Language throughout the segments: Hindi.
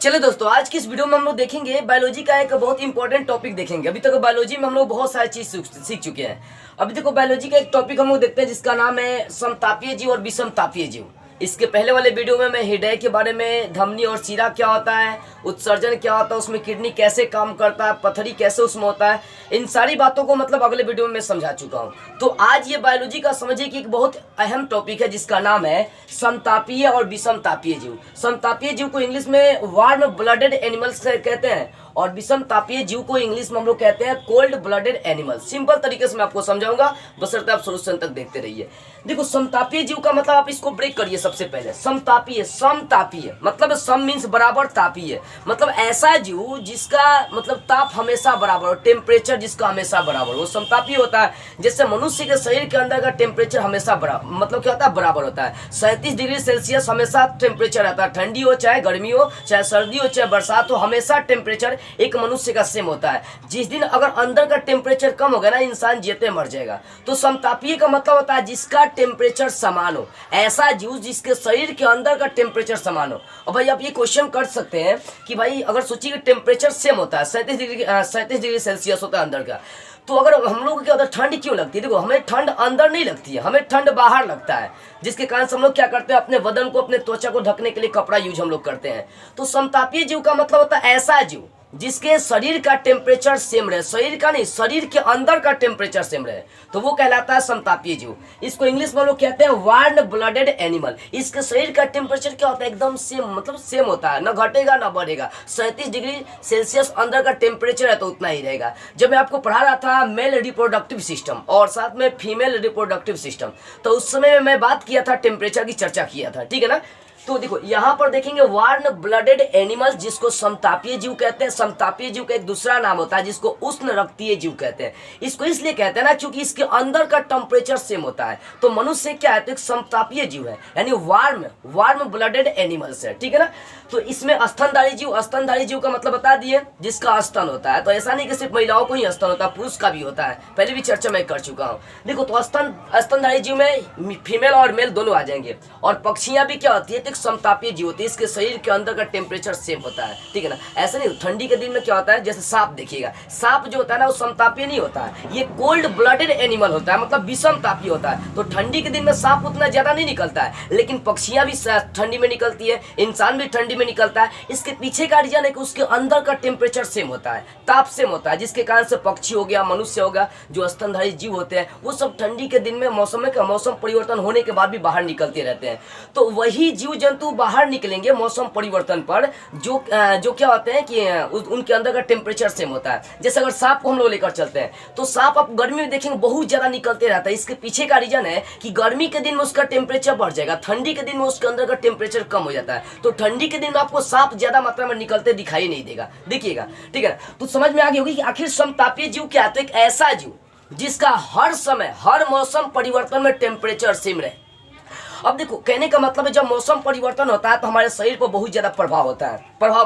चलो दोस्तों, आज की इस वीडियो में हम लोग देखेंगे बायोलॉजी का एक बहुत इंपॉर्टेंट टॉपिक देखेंगे। अभी तक बायोलॉजी में हम लोग बहुत सारी चीज सीख चुके हैं। अभी देखो, बायोलॉजी का एक टॉपिक हम लोग देखते हैं जिसका नाम है समतापीय जीव और विषमतापीय जीव। इसके पहले वाले वीडियो में मैं हृदय के बारे में, धमनी और शिरा क्या होता है, उत्सर्जन क्या होता है, उसमें किडनी कैसे काम करता है, पथरी कैसे उसमें होता है, इन सारी बातों को मतलब अगले वीडियो में मैं समझा चुका हूँ। तो आज ये बायोलॉजी का समझिए कि एक बहुत अहम टॉपिक है जिसका नाम है समतापीय और विषमतापीय जीव। समतापीय जीव को इंग्लिश में वार्म ब्लडेड एनिमल्स कहते हैं और विषमतापीय जीव को इंग्लिश में हम लोग कहते हैं कोल्ड ब्लडेड एनिमल। सिंपल तरीके से मैं आपको समझाऊंगा, बशर्ते आप सोल्यूशन तक देखते रहिए। देखो, समतापीय जीव का मतलब आप इसको ब्रेक करिए। सबसे पहले समतापीय, समतापीय मतलब सम मीन्स बराबर, तापीय मतलब ऐसा जीव जिसका मतलब ताप हमेशा बराबर हो, टेम्परेचर जिसका हमेशा बराबर हो, समतापीय होता है। जैसे मनुष्य के शरीर के अंदर का टेम्परेचर हमेशा मतलब क्या होता है, बराबर होता है। 37 डिग्री सेल्सियस हमेशा टेम्परेचर रहता है, ठंडी हो चाहे गर्मी हो, चाहे सर्दी हो चाहे बरसात हो, हमेशा टेम्परेचर एक मनुष्य का सेम होता है। जिस दिन अगर अंदर का टेम्परेचर कम हो गया ना, इंसान जीते मर जाएगा। तो समतापीय का मतलब होता है जिसका टेम्परेचर समान हो, ऐसा जीव जिसके शरीर के अंदर का टेम्परेचर समान हो। और भाई आप ये क्वेश्चन कर सकते हैं कि भाई अगर सोचिए टेम्परेचर सेम होता है, 37 डिग्री सेल्सियस होता है अंदर का, तो अगर हम लोग क्या होता है, ठंड क्यों लगती है? देखो, हमें ठंड अंदर नहीं लगती है, हमें ठंड बाहर लगता है, जिसके कारण हम लोग क्या करते हैं, अपने बदन को, अपने त्वचा को ढकने के लिए कपड़ा यूज हम लोग करते हैं। तो समतापीय जीव का मतलब होता है ऐसा जीव जिसके शरीर का टेम्परेचर सेम रहे, शरीर का नहीं, शरीर के अंदर का टेम्परेचर सेम रहे, तो वो कहलाता है समतापीय जीव। इसको इंग्लिश में लोग कहते हैं वार्म ब्लडेड एनिमल। इसके शरीर का टेम्परेचर क्या होता है, एकदम सेम, मतलब सेम होता है, ना घटेगा ना बढ़ेगा। 37 डिग्री सेल्सियस अंदर का टेम्परेचर है तो उतना ही रहेगा। जब मैं आपको पढ़ा रहा था मेल रिप्रोडक्टिव सिस्टम और साथ में फीमेल रिप्रोडक्टिव सिस्टम, तो उस समय मैं बात किया था, टेम्परेचर की चर्चा किया था, ठीक है ना। तो देखो, यहां पर देखेंगे वार्म ब्लडेड एनिमल्स, जिसको समतापीय जीव कहते हैं। समतापीय जीव का एक दूसरा नाम होता है जिसको उष्ण रक्तीय जीव कहते हैं। इसको इसलिए कहते हैं ना क्योंकि इसके अंदर का टेम्परेचर सेम होता है। तो मनुष्य क्या है, तो एक समतापीय जीव है, यानी वार्म ब्लडेड एनिमल्स है, ठीक है ना। तो इसमें स्तनधारी जीव, स्तनधारी जीव का मतलब बता दिए, जिसका स्तन होता है। तो ऐसा नहीं कि सिर्फ महिलाओं को ही स्तन होता है, पुरुष का भी होता है, पहले भी चर्चा मैं कर चुका हूँ। देखो, तो स्तनधारी जीव में फीमेल और मेल दोनों आ जाएंगे। और पक्षियां भी क्या होती है, समतापीय जीव होती है, इसके शरीर के अंदर का टेम्परेचर सेम होता है, ठीक है ना। ऐसा नहीं, ठंडी के दिन में क्या होता है, जैसे सांप देखिएगा, सांप जो होता है ना वो समतापीय नहीं होता है, ये कोल्ड ब्लडेड एनिमल होता है, मतलब विषमतापीय होता है। तो ठंडी के दिन में सांप उतना ज्यादा नहीं निकलता है, लेकिन पक्षियां भी ठंडी में निकलती है, इंसान भी ठंडी में निकलता है। इसके पीछे का रीजन है कि उसके अंदर का टेम्परेचर सेम होता है, ताप सेम होता है, जिसके कारण से पक्षी हो गया, मनुष्य हो गया, जो स्तनधारी जीव होते हैं, वो सब ठंडी के दिन में मौसम परिवर्तन होने के बाद भी बाहर निकलते रहते हैं। तो वही जीव जंतु बाहर निकलेंगे मौसम परिवर्तन पर, जो क्या होते हैं कि उनके अंदर का टेम्परेचर सेम होता है। जैसे अगर सांप को हम लोग लेकर चलते हैं, तो सांप आप गर्मी में देखेंगे बहुत ज्यादा निकलते रहता है। इसके पीछे का रीजन है कि गर्मी के दिन में उसका टेम्परेचर बढ़ जाएगा, ठंडी के दिन में उसके अंदर का टेम्परेचर कम हो जाता है। तो ठंडी के दिन में आपको सांप ज्यादा मात्रा में निकलते दिखाई नहीं देगा, देखिएगा, ठीक है। तो समझ में आ गई होगी कि आखिर समतापीय जीव क्या है। तो एक ऐसा जीव जिसका हर समय, हर मौसम परिवर्तन में टेम्परेचर सेम रहे। अब देखो, कहने का मतलब है जब मौसम परिवर्तन होता है तो हमारे शरीर पर बहुत ज्यादा प्रभाव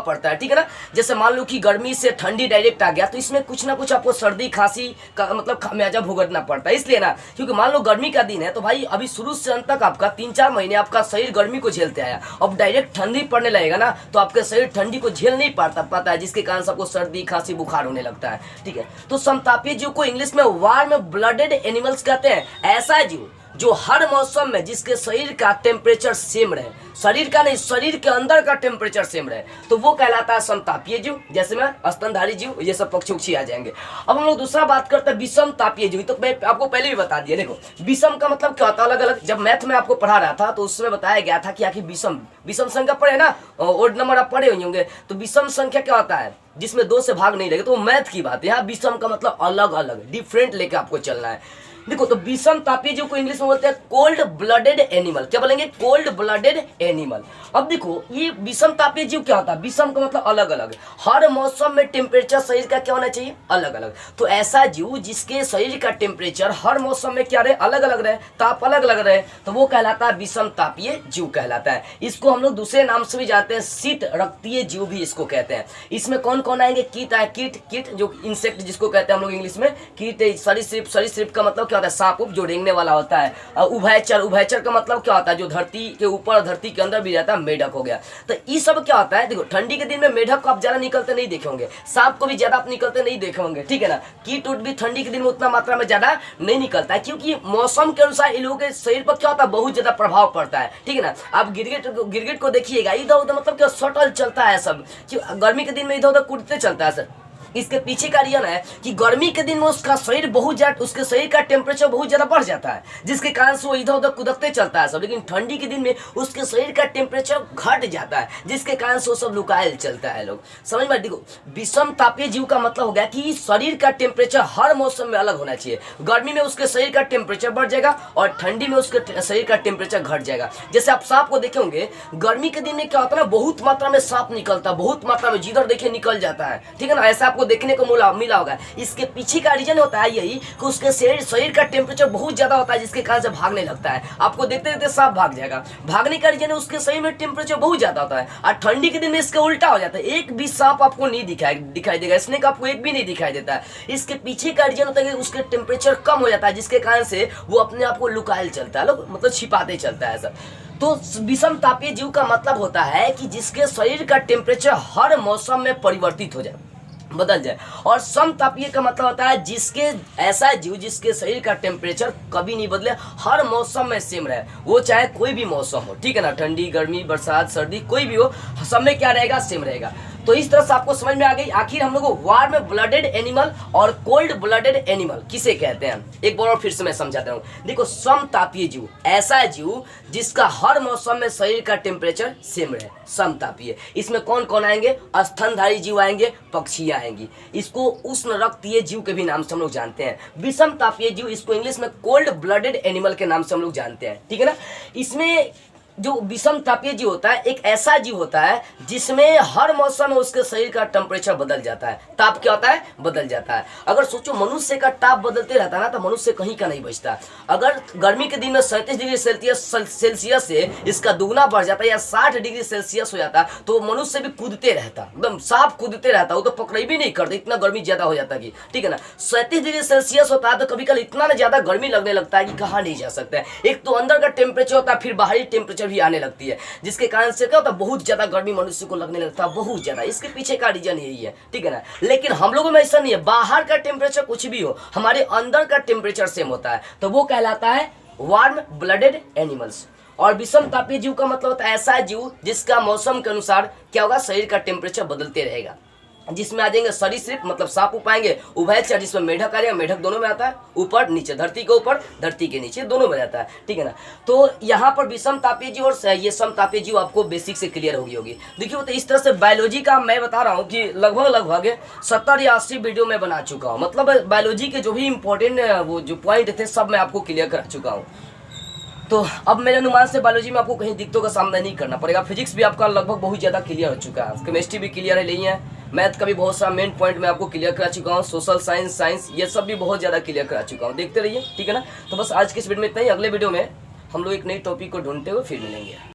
पड़ता है, ठीक है ना। जैसे मान लो कि गर्मी से ठंडी डायरेक्ट आ गया, तो इसमें कुछ ना कुछ आपको सर्दी खांसी का मतलब खामियाजा भुगतना पड़ता है। इसलिए ना, क्योंकि मान लो गर्मी का दिन है, तो भाई अभी शुरू से अंत तक आपका 3-4 महीने आपका शरीर गर्मी को झेलते आया, अब डायरेक्ट ठंडी पड़ने लगेगा ना, तो आपका शरीर ठंडी को झेल नहीं पाता है, जिसके कारण सबको सर्दी खांसी बुखार होने लगता है, ठीक है। तो समतापीय जीव को इंग्लिश में वार्म ब्लडेड एनिमल्स कहते हैं, ऐसा जीव जो हर मौसम में जिसके शरीर का टेम्परेचर सेम रहे, शरीर का नहीं, शरीर के अंदर का टेम्परेचर सेम रहे, तो वो कहलाता है समतापीय जीव। जैसे में स्तनधारी जीव, ये सब पक्षी आ जाएंगे। अब हम लोग दूसरा बात करते हैं विषमतापीय जीव। तो मैं आपको पहले भी बता दिया, देखो विषम का मतलब क्या होता है, अलग अलग। जब मैथ में आपको पढ़ा रहा था तो उसमें बताया गया था कि आखिर विषम संख्या पढ़े ना, ओड नंबर आप पढ़े होंगे। तो विषम संख्या क्या होता है, जिसमें 2 से भाग नहीं लगे, तो मैथ की बात है। यहाँ विषम का मतलब अलग अलग, डिफरेंट लेके आपको चलना है। देखो, तो विषमतापीय जीव को इंग्लिश में बोलते हैं कोल्ड ब्लडेड एनिमल। क्या बोलेंगे, कोल्ड ब्लडेड एनिमल। अब देखो, ये विषमतापीय जीव क्या होता है, विषम का मतलब अलग अलग, हर मौसम में टेम्परेचर शरीर का क्या होना चाहिए, अलग अलग। तो ऐसा जीव जिसके शरीर का टेम्परेचर हर मौसम में क्या रहे, अलग अलग रहे, ताप अलग अलग रहे, तो वो कहलाता है विषमतापीय जीव कहलाता है। इसको हम लोग दूसरे नाम से भी जानते हैं, शीत रक्तीय जीव भी इसको कहते हैं। इसमें कौन कौन आएंगे, कीट आए, कीट जो इंसेक्ट जिसको कहते हैं हम लोग इंग्लिश में, कीट, सरीसृप का मतलब क्या होता है, सांप उप जो रेंगने वाला होता है। उभयचर, उभयचर का मतलब क्या होता है, जो धरती के ऊपर और धरती के अंदर भी रहता है, मेढक हो गया। तो ये सब क्या होता है, देखो ठंडी के दिन में मेढक को आप ज्यादा निकलते नहीं देखे होंगे, सांप को भी ज्यादा आप निकलते नहीं देखे होंगे, ठीक है ना। कीट उट भी ठंडी के दिन में उतना मात्रा में ज्यादा नहीं निकलता है, क्योंकि मौसम के अनुसार इन लोगों के शरीर पर क्या होता है, बहुत ज्यादा प्रभाव पड़ता है, ठीक है ना। आप गिरगिट को देखिएगा, इधर उधर मतलब क्या सटल चलता है सब, गर्मी के दिन में इधर उधर कूदते चलता है सर। इसके पीछे का रीजन है कि गर्मी के दिन में उसका शरीर बहुत ज्यादा, उसके शरीर का टेम्परेचर बहुत ज्यादा बढ़ जाता है, जिसके कारण से वो इधर उधर कुदकते चलता है सब। लेकिन ठंडी के दिन में उसके शरीर का टेम्परेचर घट जाता है, जिसके कारण से वो सब लुकायल चलता है लोग, समझ में। देखो विषम तापीय जीव का मतलब हो गया कि शरीर का टेम्परेचर हर मौसम में अलग होना चाहिए। गर्मी में उसके शरीर का टेम्परेचर बढ़ जाएगा और ठंडी में उसके शरीर का टेम्परेचर घट जाएगा। जैसे आप सांप को देखे होंगे, गर्मी के दिन में क्या होता है ना, बहुत मात्रा में सांप निकलता है, बहुत मात्रा में, जिधर देखिए निकल जाता है, ठीक है ना। ऐसा आपको देखने को मिला होगा। इसके पीछे का रीजन होता है यही कि उसके शरीर का टेम्परेचर बहुत ज्यादा होता है, जिसके कारण से भागने लगता है। आपको देखते देखते सांप भाग जाएगा। भागने का रीजन है उसके शरीर में टेम्परेचर बहुत ज्यादा होता है, और ठंडी के दिन में इसका उल्टा हो जाता है, एक भी सांप आपको नहीं दिखाई देगा, स्नेक आपको एक भी नहीं दिखाई देता है। इसके पीछे का रीजन होता है कि उसके टेम्परेचर कम हो जाता है, जिसके कारण से वो अपने आप को लुकायल चलता है, लोग मतलब छिपाते चलता है सर। तो विषम तापीय जीव का मतलब होता है कि जिसके शरीर का टेम्परेचर हर मौसम में परिवर्तित हो जाए, बदल जाए। और समतापीय का मतलब होता है जिसके ऐसा जीव जिसके शरीर का टेम्परेचर कभी नहीं बदले, हर मौसम में सेम रहे, वो चाहे कोई भी मौसम हो, ठीक है ना, ठंडी गर्मी बरसात सर्दी कोई भी हो, सब में क्या रहेगा, सेम रहेगा। तो इस तरह से आपको समझ में आ गई आखिर हम लोग वार्म ब्लडेड एनिमल और कोल्ड ब्लडेड एनिमल किसे कहते हैं। एक बार और फिर से मैं समझाता हूँ। देखो समतापीय जीव ऐसा जीव जिसका हर मौसम में शरीर का टेम्परेचर सेम रहे, समतापीय। इसमें कौन कौन आएंगे, स्तनधारी जीव आएंगे, पक्षी आएंगी। इसको उष्ण रक्तीय जीव के भी नाम से हम लोग जानते हैं। विषम तापीय जीव इसको इंग्लिश में कोल्ड ब्लडेड एनिमल के नाम से हम लोग जानते हैं, ठीक है ना। इसमें जो विषम तापीय जीव होता है एक ऐसा जीव होता है जिसमें हर मौसम में उसके शरीर का टेम्परेचर बदल जाता है, ताप क्या होता है, बदल जाता है। अगर सोचो मनुष्य का ताप बदलते रहता ना तो मनुष्य कहीं का नहीं बचता। अगर गर्मी के दिन में 37 डिग्री सेल्सियस से इसका दुगना बढ़ जाता है या 60 डिग्री सेल्सियस हो जाता तो मनुष्य भी कूदते रहता, एकदम साफ कूदते रहता, वो तो पकड़ भी नहीं करते, इतना गर्मी ज्यादा हो जाता कि, ठीक है ना। 37 डिग्री सेल्सियस होता है तो कभी कभी इतना ज्यादा गर्मी लगने लगता है कि कहाँ नहीं जा सकता है। एक तो अंदर का टेम्परेचर होता है, फिर बाहरी टेम्परेचर भी आने लगती है, जिसके कारण से क्या होता है, बहुत ज्यादा गर्मी मनुष्य को लगने लगता है, बहुत ज्यादा। इसके पीछे का रीजन यही है, ठीक है ना। लेकिन हम लोगों में ऐसा नहीं है, बाहर का टेम्परेचर कुछ भी हो, हमारे अंदर का टेम्परेचर सेम होता है, तो वो कहलाता है वार्म ब्लडेड एनिमल्स। और विषम तापीय जीव का मतलब होता है ऐसा जीव जिसका मौसम के अनुसार क्या होगा, शरीर का टेम्परेचर बदलते रहेगा। जिसमें आ जाएंगे सरीसृप मतलब सांप उप आएंगे, उभयचर जिसमें मेढक आ जाएगा, मेढक दोनों में आता है, ऊपर नीचे, धरती के ऊपर धरती के नीचे, दोनों में रहता है, ठीक है ना। तो यहाँ पर विषम तापीय जीव और ये समतापीय जीव आपको बेसिक से क्लियर होगी। देखिए तो इस तरह से बायोलॉजी का मैं बता रहा हूँ कि लगभग 70 या 80 वीडियो में बना चुका हूँ, मतलब बायोलॉजी के जो भी इंपॉर्टेंट वो जो पॉइंट थे सब मैं आपको क्लियर करा चुका हूँ। तो अब मेरे अनुमान से बायोलॉजी में आपको कहीं दिक्कतों का सामना नहीं करना पड़ेगा। फिजिक्स भी आपका लगभग बहुत ज़्यादा क्लियर हो चुका है, केमिस्ट्री भी क्लियर है नहीं है, मैथ का भी बहुत सारा मेन पॉइंट मैं आपको क्लियर करा चुका हूँ, सोशल साइंस ये सब भी बहुत ज़्यादा क्लियर करा चुका हूँ। देखते रहिए, ठीक है ना। तो बस आज के इस वीडियो में इतना ही, अगले वीडियो में हम लोग एक नई टॉपिक को ढूंढते हुए फिर मिलेंगे।